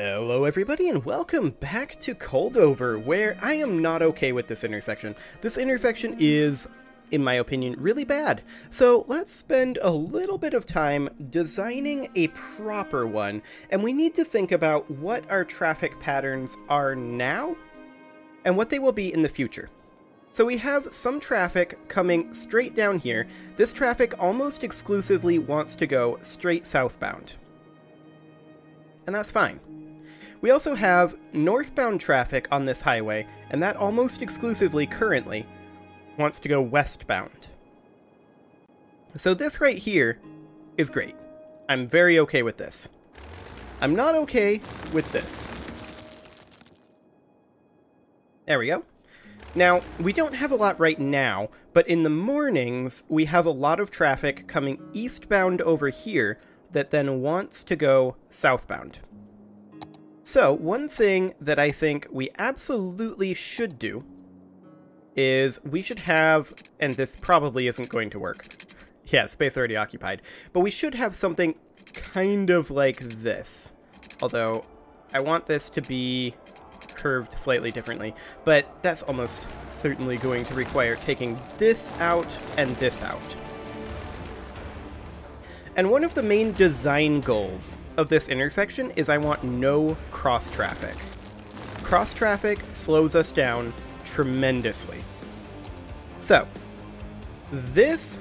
Hello everybody and welcome back to Coldover, where I am not okay with this intersection. This intersection is, in my opinion, really bad. So let's spend a little bit of time designing a proper one, and we need to think about what our traffic patterns are now and what they will be in the future. So we have some traffic coming straight down here. This traffic almost exclusively wants to go straight southbound. And that's fine. We also have northbound traffic on this highway, and that almost exclusively currently wants to go westbound. So this right here is great. I'm very okay with this. I'm not okay with this. There we go. Now, we don't have a lot right now, but in the mornings, we have a lot of traffic coming eastbound over here that then wants to go southbound. So, one thing that I think we absolutely should do is we should have, and this probably isn't going to work. Yeah, space already occupied. But we should have something kind of like this. Although, I want this to be curved slightly differently. But that's almost certainly going to require taking this out and this out. And one of the main design goals of this intersection is I want no cross traffic. Cross traffic slows us down tremendously. So, this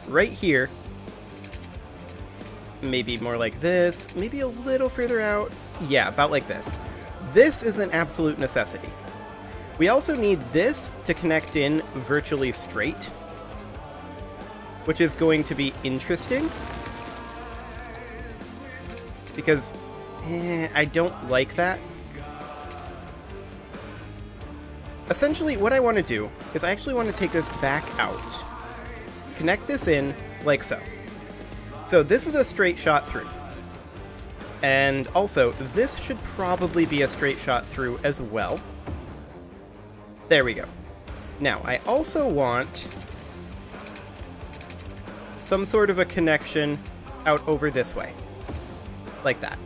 right here, maybe more like this, maybe a little further out. Yeah, about like this. This is an absolute necessity. We also need this to connect in virtually straight, which is going to be interesting, because I don't like that. Essentially, what I want to do is I actually want to take this back out, connect this in like so. So this is a straight shot through. And also, this should probably be a straight shot through as well. There we go. Now, I also want some sort of a connection out over this way. Like that.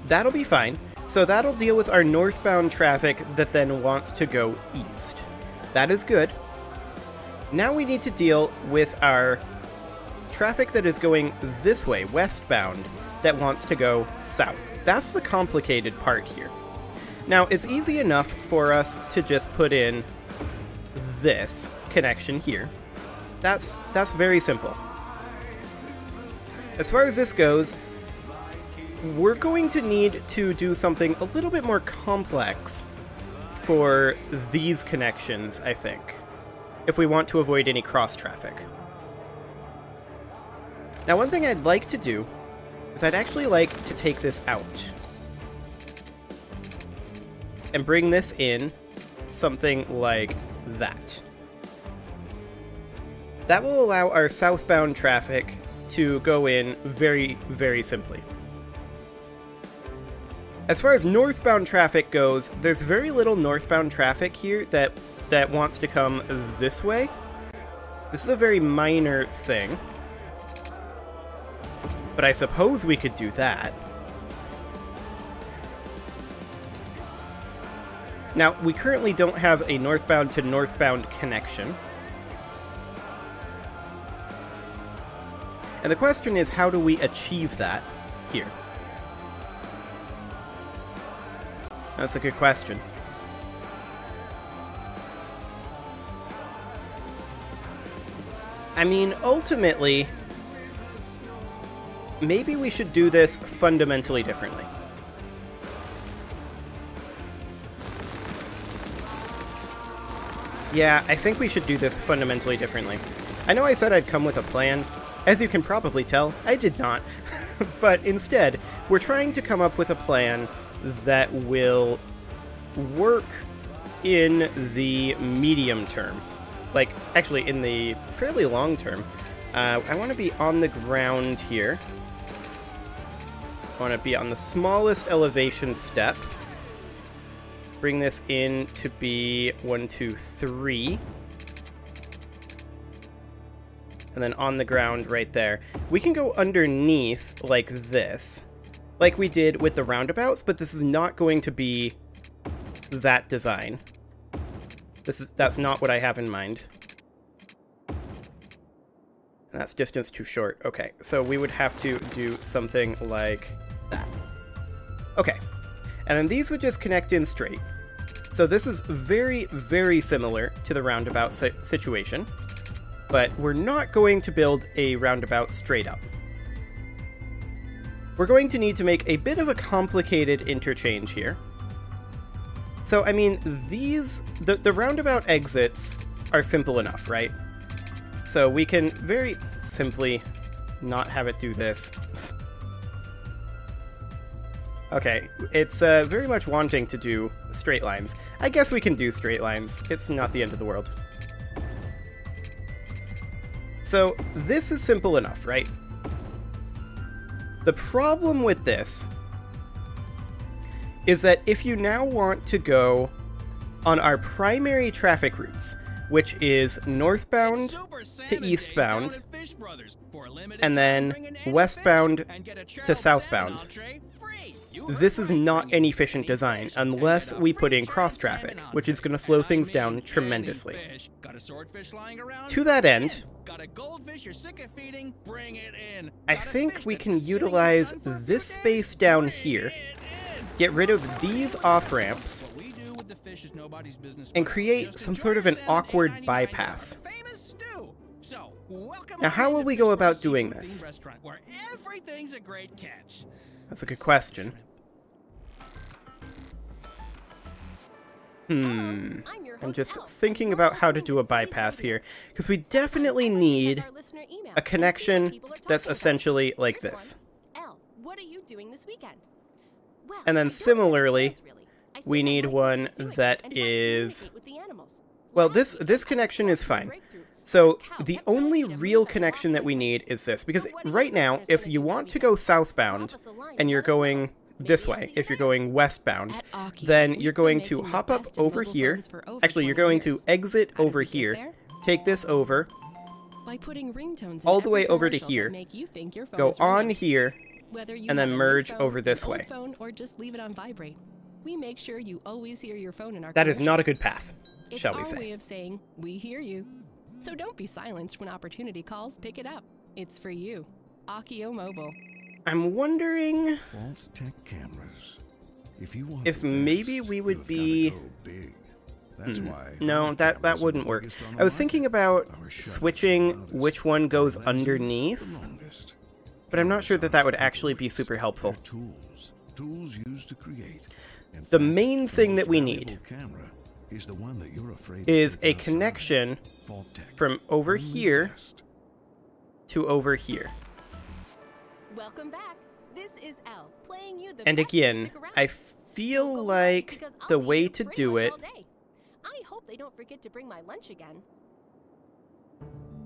That'll be fine. So that'll deal with our northbound traffic that then wants to go east. That is good. Now we need to deal with our traffic that is going this way, westbound, that wants to go south. That's the complicated part here. Now, it's easy enough for us to just put in this connection here. That's very simple. As far as this goes, we're going to need to do something a little bit more complex for these connections, I think, if we want to avoid any cross traffic. Now, one thing I'd like to do is I'd actually like to take this out and bring this in something like that. That will allow our southbound traffic to go in very, very simply. As far as northbound traffic goes, there's very little northbound traffic here that wants to come this way. This is a very minor thing. But I suppose we could do that. Now, we currently don't have a northbound to northbound connection. And the question is, how do we achieve that here? That's a good question. I mean, ultimately, maybe we should do this fundamentally differently. Yeah, I think we should do this fundamentally differently. I know I said I'd come with a plan. As you can probably tell, I did not. But instead, we're trying to come up with a plan that will work in the medium term. Like, actually, in the fairly long term. I want to be on the ground here. I want to be on the smallest elevation step. Bring this in to be 1, 2, 3. And then on the ground right there. We can go underneath like this. like we did with the roundabouts, but this is not going to be that design. That's not what I have in mind. And that's distance too short. Okay, so we would have to do something like that. Okay, and then these would just connect in straight. So this is very, very similar to the roundabout situation, but we're not going to build a roundabout straight up. We're going to need to make a bit of a complicated interchange here. So, I mean, the roundabout exits are simple enough, right? So we can very simply not have it do this. Okay, it's very much wanting to do straight lines. I guess we can do straight lines. It's not the end of the world. So this is simple enough, right? The problem with this is that if you now want to go on our primary traffic routes, which is northbound to eastbound, and then westbound to southbound, this is not an efficient design unless we put in cross-traffic, which is going to slow things down tremendously. To that end, I think we can utilize this space down here, get rid of these off-ramps, and create some sort of an awkward bypass. Now, how will we go about doing this? That's a good question. I'm just thinking about how to do a bypass here, because we definitely need a connection that's essentially like this. And then similarly, we need one that is... Well, this connection is fine. So the only real connection that we need is this, because right now, if you want to go southbound and you're going this way, if you're going westbound, then you're going to hop up over here. Actually, you're going to exit over here, take this over, all the way over to here, go on here, and then merge over this way. That is not a good path, shall we say. Way of saying, we hear you. So don't be silenced when opportunity calls. Pick it up. It's for you. Akio Mobile. I'm wondering Fault Tech cameras. If maybe we would be... No, that wouldn't work. I was thinking about switching which one goes underneath, but I'm not sure that that would actually be super helpful. Tools used to create. The main thing that we need is a connection from over here to over here. Welcome back. This is Elle playing you the And again, I feel like the way to do it I hope they don't forget to bring my lunch again.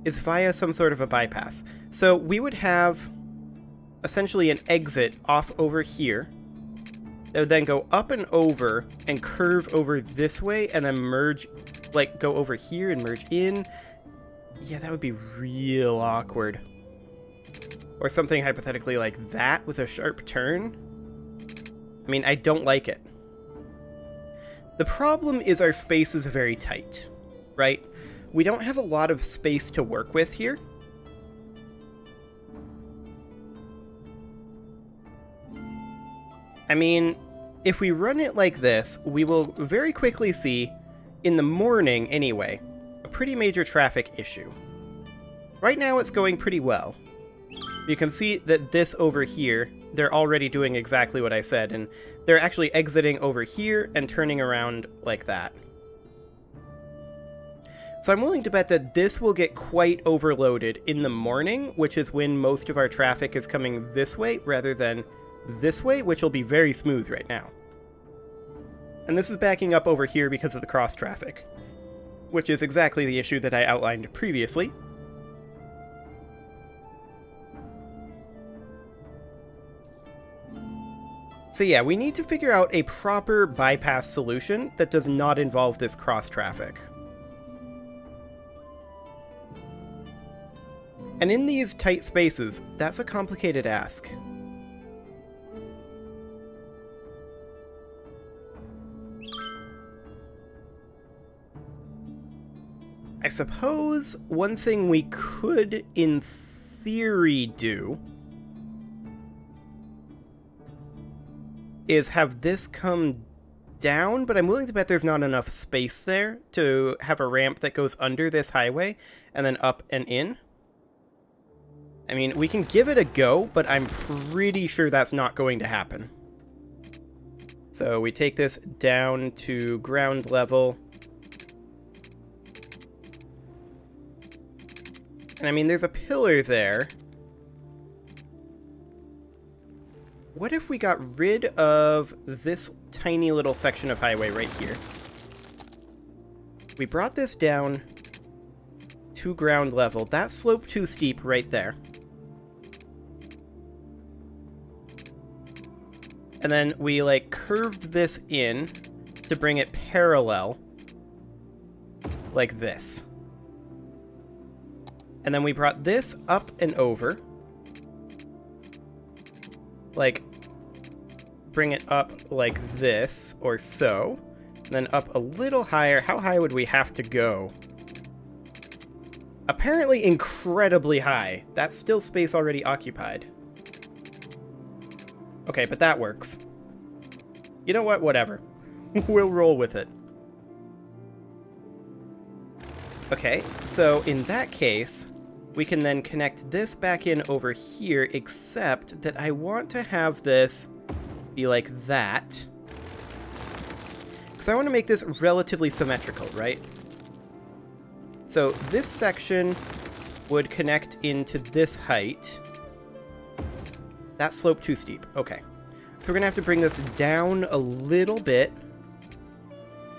is via some sort of a bypass. So we would have essentially an exit off over here. It would then go up and over and curve over this way and then merge, like go over here and merge in. Yeah, that would be real awkward. Or something hypothetically like that with a sharp turn. I mean, I don't like it. The problem is our space is very tight, right? We don't have a lot of space to work with here. I mean, if we run it like this, we will very quickly see, in the morning anyway, a pretty major traffic issue. Right now it's going pretty well. You can see that this over here, they're already doing exactly what I said, and they're actually exiting over here and turning around like that. So I'm willing to bet that this will get quite overloaded in the morning, which is when most of our traffic is coming this way rather than this way, which will be very smooth right now. And this is backing up over here because of the cross traffic, which is exactly the issue that I outlined previously. So yeah, we need to figure out a proper bypass solution that does not involve this cross traffic. And in these tight spaces, that's a complicated ask. I suppose one thing we could, in theory, do is have this come down, but I'm willing to bet there's not enough space there to have a ramp that goes under this highway and then up and in. I mean, we can give it a go, but I'm pretty sure that's not going to happen. So we take this down to ground level. And I mean, there's a pillar there. What if we got rid of this tiny little section of highway right here? We brought this down to ground level. That sloped too steep right there. And then we, like, curved this in to bring it parallel, like this. And then we brought this up and over. Like, bring it up like this, or so. And then up a little higher. How high would we have to go? Apparently incredibly high. That's still space already occupied. Okay, but that works. You know what? Whatever. We'll roll with it. Okay, so in that case, we can then connect this back in over here, except that I want to have this be like that. Because I want to make this relatively symmetrical, right? So this section would connect into this height. That slope too steep. Okay. So we're going to have to bring this down a little bit.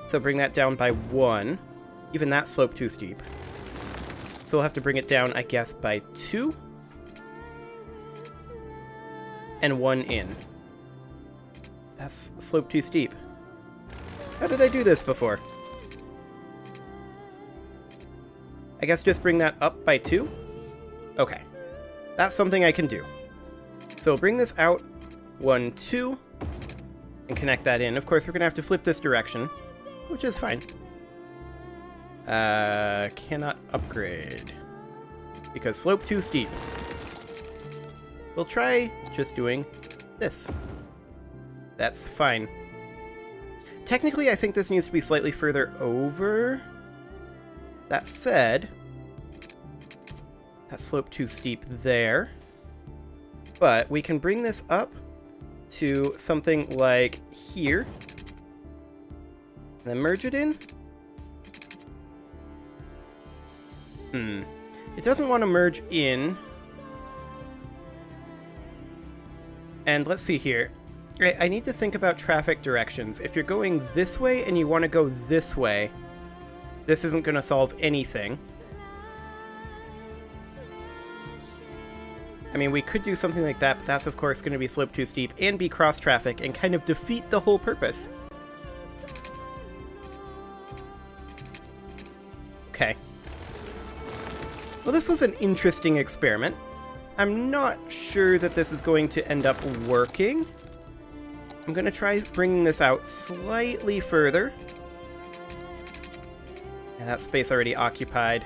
So bring that down by 1. Even that slope too steep. So we'll have to bring it down, I guess, by 2. And 1 in. That's slope too steep. How did I do this before? I guess just bring that up by 2? Okay. That's something I can do. So bring this out 1, 2, and connect that in. Of course, we're going to have to flip this direction, which is fine. Cannot upgrade. Because slope too steep. We'll try just doing this. That's fine. Technically, I think this needs to be slightly further over. That said, that slope too steep there. But we can bring this up to something like here. And then merge it in. It doesn't want to merge in. And let's see here. I need to think about traffic directions. If you're going this way and you want to go this way, this isn't going to solve anything. I mean, we could do something like that, but that's of course going to be slope too steep and be cross-traffic and kind of defeat the whole purpose. Okay. Well, this was an interesting experiment. I'm not sure that this is going to end up working. I'm going to try bringing this out slightly further. Yeah, that space already occupied.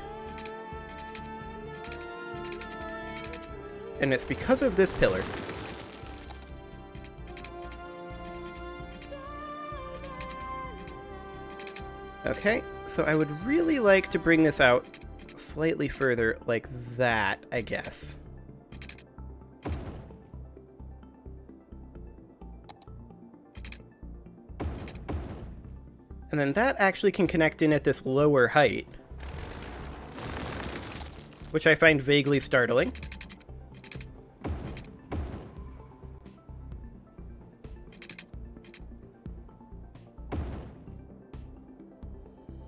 And it's because of this pillar. Okay, so I would really like to bring this out slightly further like that, I guess. And then that actually can connect in at this lower height, which I find vaguely startling.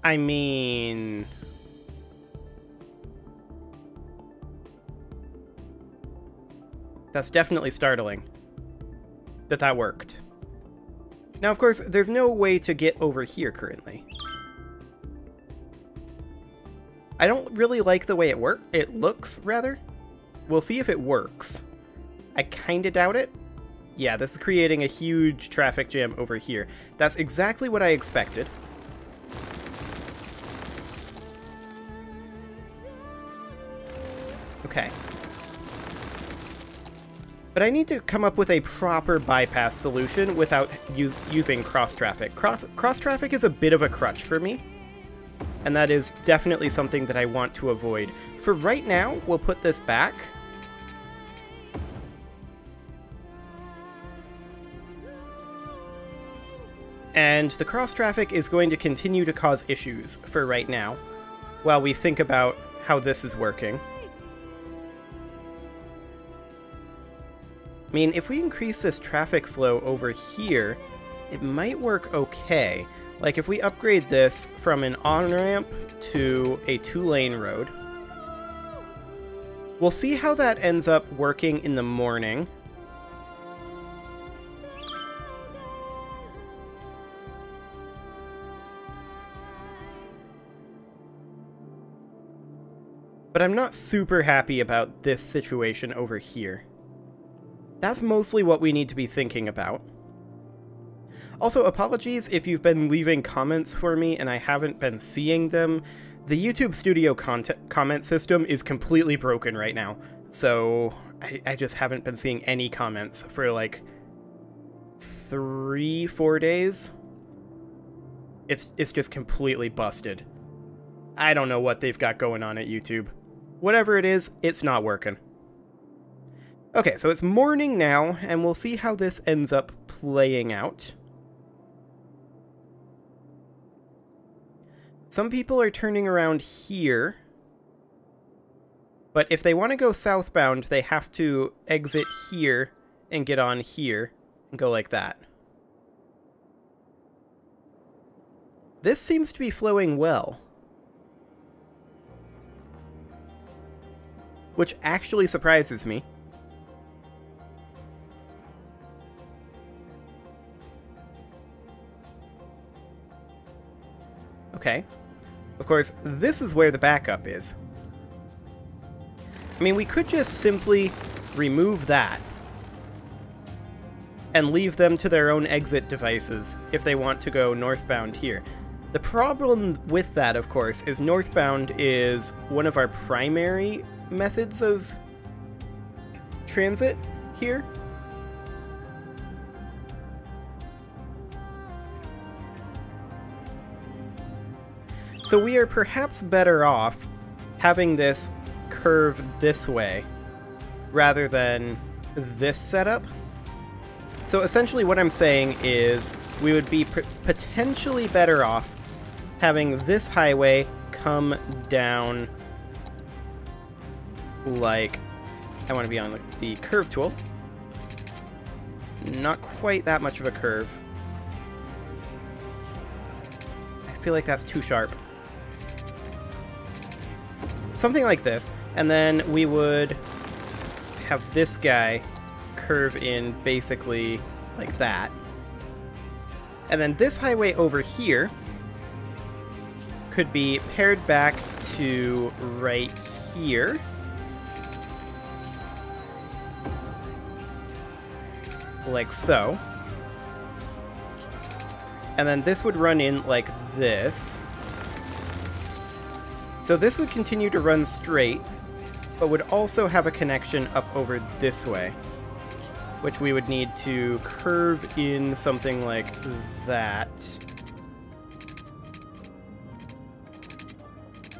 I mean, that's definitely startling that that worked. Now, of course, there's no way to get over here currently. I don't really like the way it looks, rather. We'll see if it works. I kinda doubt it. Yeah, this is creating a huge traffic jam over here. That's exactly what I expected. Okay. But I need to come up with a proper bypass solution without using cross-traffic. Cross-traffic is a bit of a crutch for me, and that is definitely something that I want to avoid. For right now, we'll put this back. And the cross-traffic is going to continue to cause issues for right now, while we think about how this is working. I mean, if we increase this traffic flow over here, it might work okay. Like, if we upgrade this from an on-ramp to a 2-lane road, we'll see how that ends up working in the morning. But I'm not super happy about this situation over here. That's mostly what we need to be thinking about. Also, apologies if you've been leaving comments for me and I haven't been seeing them. The YouTube Studio comment system is completely broken right now, so I just haven't been seeing any comments for like 3-4 days. It's just completely busted. I don't know what they've got going on at YouTube. Whatever it is, it's not working. Okay, so it's morning now, and we'll see how this ends up playing out. Some people are turning around here, but if they want to go southbound, they have to exit here and get on here and go like that. This seems to be flowing well, which actually surprises me. Okay. Of course, this is where the backup is. I mean, we could just simply remove that and leave them to their own exit devices if they want to go northbound here. The problem with that, of course, is northbound is one of our primary methods of transit here. So we are perhaps better off having this curve this way rather than this setup. So essentially what I'm saying is we would be potentially better off having this highway come down like, I want to be on the curve tool. Not quite that much of a curve. I feel like that's too sharp. Something like this, and then we would have this guy curve in basically like that. And then this highway over here could be paired back to right here. Like so. And then this would run in like this. So this would continue to run straight, but would also have a connection up over this way, which we would need to curve in something like that.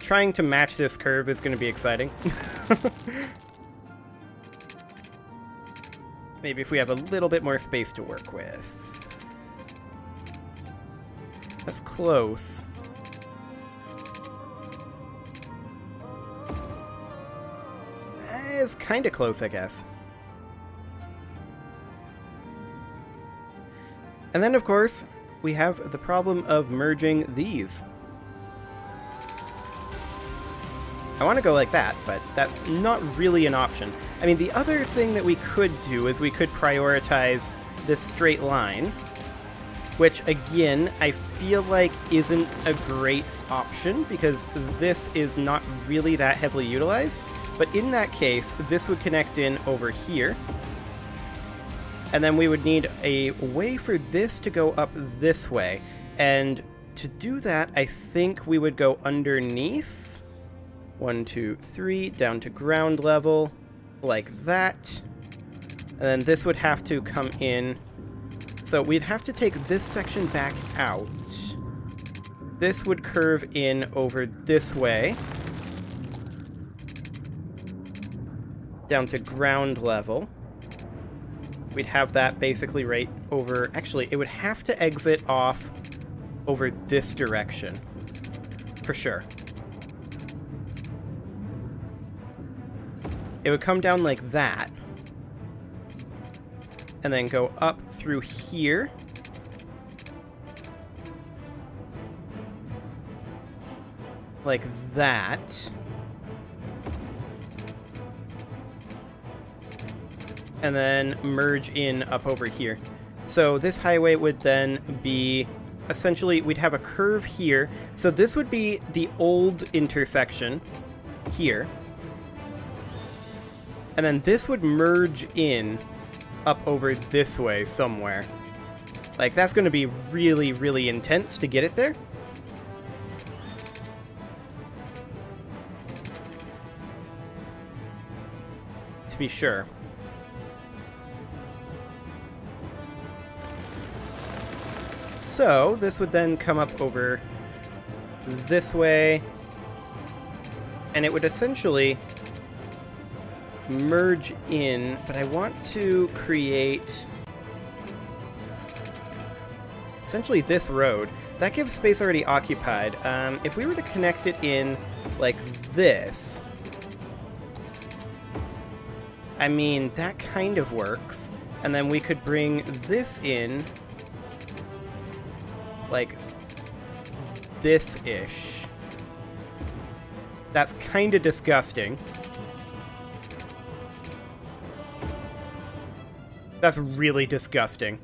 Trying to match this curve is going to be exciting. Maybe if we have a little bit more space to work with. That's close. Is kind of close, I guess. And then, of course, we have the problem of merging these. I want to go like that, but that's not really an option. I mean, the other thing that we could do is we could prioritize this straight line, which, again, I feel like isn't a great option because this is not really that heavily utilized. But in that case, this would connect in over here. And then we would need a way for this to go up this way. And to do that, I think we would go underneath. 1, 2, 3, down to ground level, like that. And then this would have to come in. So we'd have to take this section back out. This would curve in over this way, down to ground level. We'd have that basically right over... Actually, it would have to exit off over this direction, for sure. It would come down like that, and then go up through here. Like that. And then merge in up over here. So this highway would then be... Essentially, we'd have a curve here. So this would be the old intersection here. And then this would merge in up over this way somewhere. Like, that's going to be really, really intense to get it there. To be sure. So, this would then come up over this way, and it would essentially merge in, but I want to create essentially this road. That gives space already occupied. If we were to connect it in like this, I mean, that kind of works. And then we could bring this in like this-ish. That's kind of disgusting. That's really disgusting.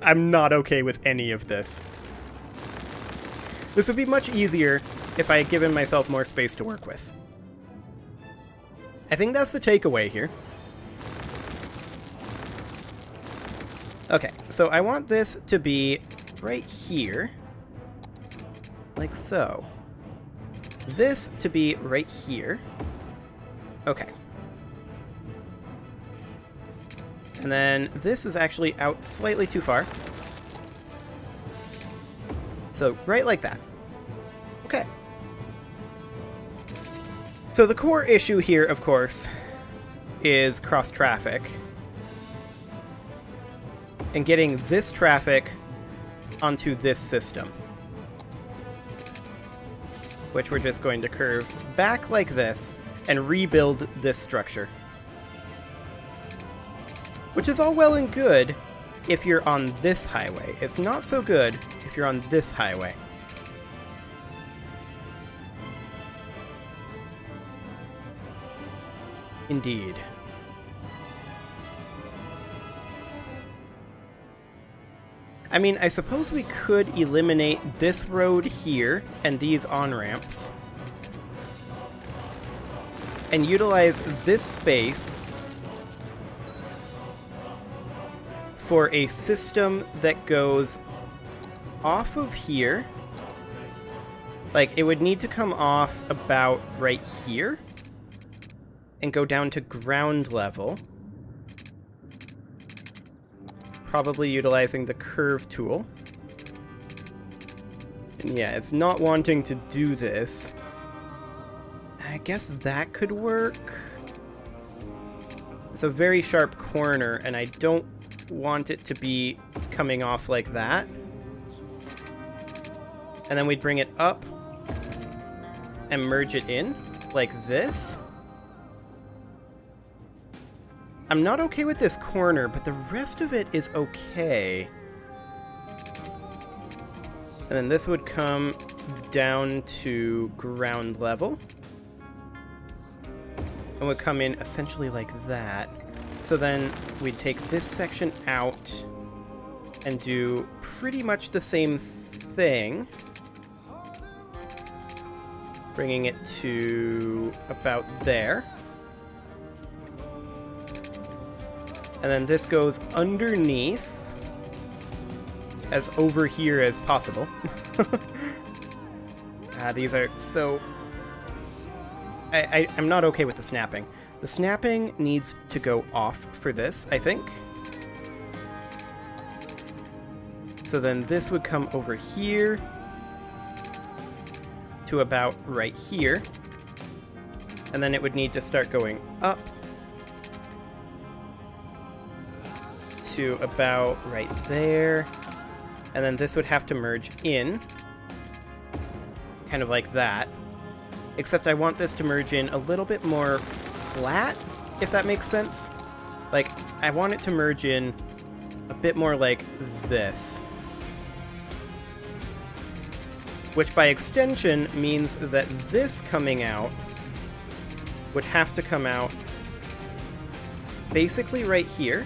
I'm not okay with any of this. This would be much easier if I had given myself more space to work with. I think that's the takeaway here. Okay, so I want this to be right here, like so. This to be right here. Okay. And then this is actually out slightly too far. So right like that. Okay. So the core issue here, of course, is cross-traffic. And getting this traffic onto this system. Which we're just going to curve back like this and rebuild this structure. Which is all well and good if you're on this highway. It's not so good if you're on this highway. Indeed. I mean, I suppose we could eliminate this road here and these on-ramps and utilize this space for a system that goes off of here. Like, it would need to come off about right here and go down to ground level. Probably utilizing the curve tool. And yeah, it's not wanting to do this. I guess that could work. It's a very sharp corner, and I don't want it to be coming off like that. And then we'd bring it up and merge it in like this. I'm not okay with this corner, but the rest of it is okay. And then this would come down to ground level. And would come in essentially like that. So then we'd take this section out and do pretty much the same thing. Bringing it to about there. And then this goes underneath, as over here as possible. These are so I'm not okay with the snapping. The snapping needs to go off for this, I think. So then this would come over here to about right here. And then it would need to start going up to about right there. And then this would have to merge in, kind of like that. Except I want this to merge in a little bit more flat, if that makes sense. Like, I want it to merge in a bit more like this. Which by extension means that this coming out would have to come out basically right here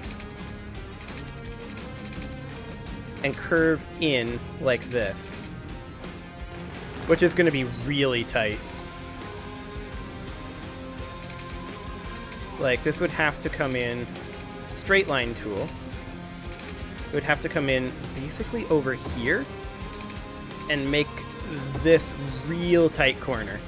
and curve in like this, which is going to be really tight. Like, this would have to come in straight line tool. It would have to come in basically over here and make this real tight corner.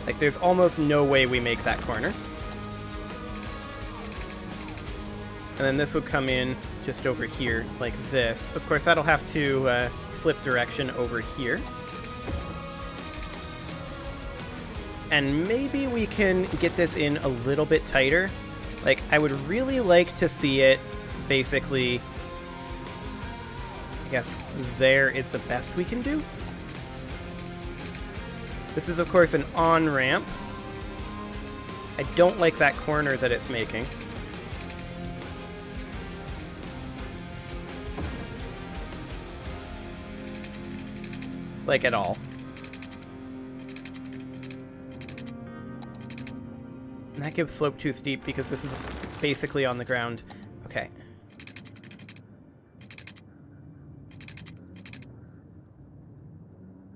Like, there's almost no way we make that corner. And then this would come in just over here like this. Of course, that'll have to flip direction over here. And maybe we can get this in a little bit tighter. Like, I would really like to see it basically, I guess there is the best we can do. This is, of course, an on-ramp. I don't like that corner that it's making. Like, at all. And that gives slope too steep because this is basically on the ground. Okay.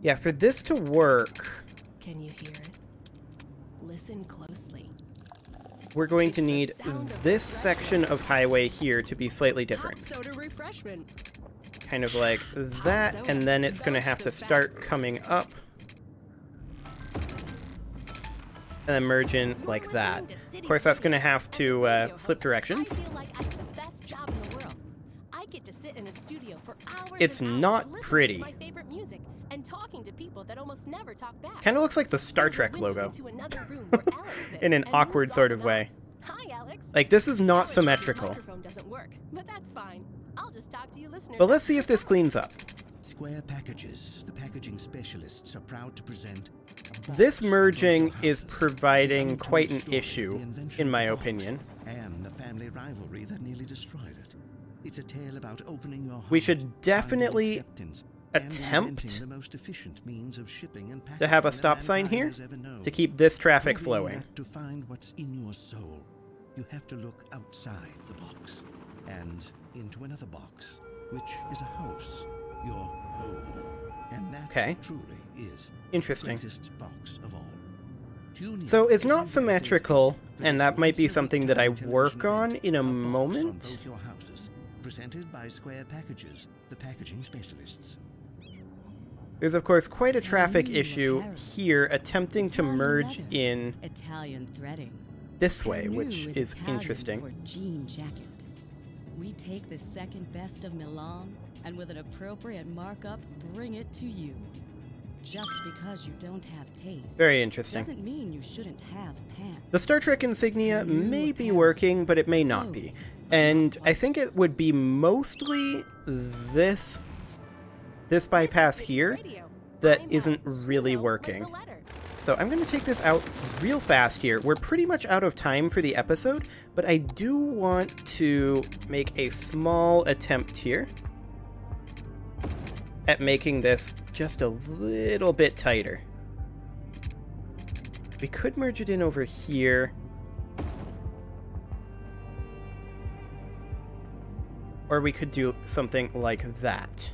Yeah, for this to work, Can you hear it? Listen closely. we're going to need this section of highway here to be slightly different. Hot soda refreshment. Kind of like that, and then it's going to have to start coming up. And then merge in like that. Of course, that's going to have to flip directions. I feel like I have the best job in the world. I get to sit in a studio for hours It's and hours not listening pretty. to my favorite music and talking to people that almost never talk back. Kind of looks like the Star Trek Window logo. into another room where Alex sits In an and awkward moves sort off of the way. vibes. Hi, Alex. Like, this is not Alex, symmetrical. The microphone doesn't work, but that's fine. I'll just talk to you listeners. But let's see if this cleans up. Square Packages, the packaging specialists, are proud to present a box This of merging local is houses, providing telling quite the an story of issue, the invention in of my the box opinion. And the family rivalry that nearly destroyed it. It's a tale about opening your heart, We should finding definitely acceptance, and attempt inventing the most efficient means of shipping and to have a packaging stop that sign here mankind has ever known. to keep this traffic Proving flowing. that to find what's in your soul, you have to look outside the box and into another box, which is a house, your home. And that Okay. truly is Interesting. the greatest box of all. Tune in So it's every not Wednesday symmetrical, for and this that might be once-a-week something that I television work on event, in a box on moment. both your houses, presented by Square Packages, the packaging specialists. There's, of course, quite a traffic Ooh, issue apparel. here attempting to Italian merge leather. in Italian threading. this way, Peru which is Italian interesting. For jean jacket. We take the second best of Milan and with an appropriate markup, bring it to you. Just because you don't have taste Very interesting. doesn't mean you shouldn't have pants. The Star Trek insignia may be working, but it may not be. And I think it would be mostly this bypass here that isn't really working. So I'm going to take this out real fast here. We're pretty much out of time for the episode, but I do want to make a small attempt here at making this just a little bit tighter. We could merge it in over here. Or we could do something like that.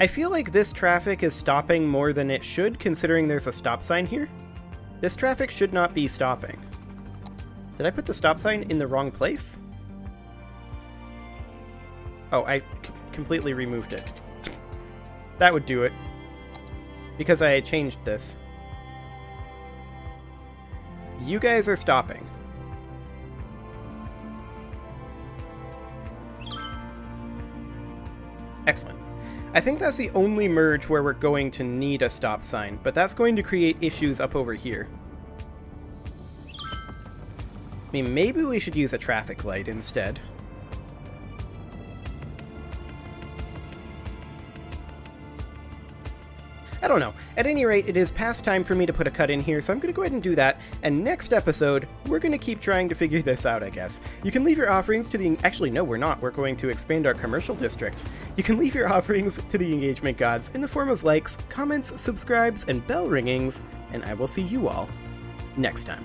I feel like this traffic is stopping more than it should, considering there's a stop sign here. This traffic should not be stopping. Did I put the stop sign in the wrong place? Oh, I completely removed it. That would do it. Because I changed this. You guys are stopping. Excellent. I think that's the only merge where we're going to need a stop sign, but that's going to create issues up over here. I mean, maybe we should use a traffic light instead. I don't know. At any rate, it is past time for me to put a cut in here, so I'm going to go ahead and do that. And next episode, we're going to keep trying to figure this out, I guess. You can leave your offerings to the... Actually, no, we're not. We're going to expand our commercial district. You can leave your offerings to the engagement gods in the form of likes, comments, subscribes, and bell ringings, and I will see you all next time.